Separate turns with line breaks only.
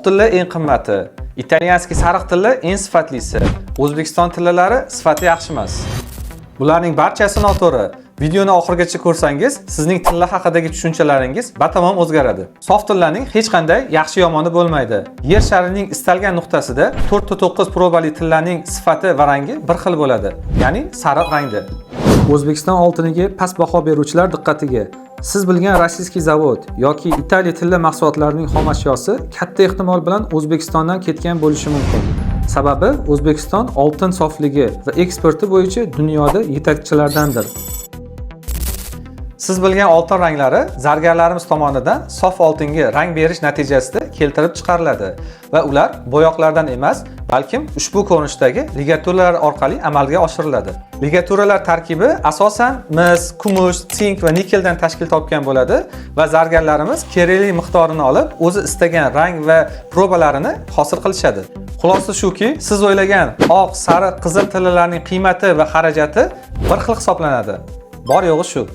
tilla eng qimmati, italyanskiy sariq tilla eng sifatlisi, O'zbekiston tillalari sifati yaxshi emas. Bularning barchasi noto'g'ri. Videoni oxirigacha ko'rsangiz, sizning tilla haqidagi tushunchalaringiz batamom o'zgaradi. Sof tillaning hech qanday yaxshi-yomoni bo'lmaydi. Yer sharining istalgan nuqtasida 4.9 probali tillaning sifati va rangi bir xil bo'ladi, ya'ni sariq rangda. O'zbekiston oltiniga past baho beruvchilar diqqatiga. Siz bilgan rossiyskiy zavod yoki Italiya tilla mahsulotlarining xom ashyosi katta ehtimol bilan O'zbekistondan ketgan bo'lishi mumkin. Sababi O'zbekiston oltin sofligi va eksporti bo'yicha dunyoda yetakchilardandir. Siz bilgan oltin ranglari zargarlarimiz tomonidan sof oltinga rang berish natijasida keltirib chiqariladi va ular bo'yoqlardan emas, balkim ushbu ko'rinishdagi ligaturalar orqali amalga oshiriladi. Ligaturalar tarkibi asosan mis, kumush, sink va nikeldan tashkil topgan bo'ladi va zargarlarimiz kerakli miqdorini olib, o'zi istagan rang va probalarini hosil qilishadi. Xulosa shuki, siz o'ylagan oq, sariq, qizil tillalarning qiymati va xarajati bir xil hisoblanadi. Bor yo'g'i shu.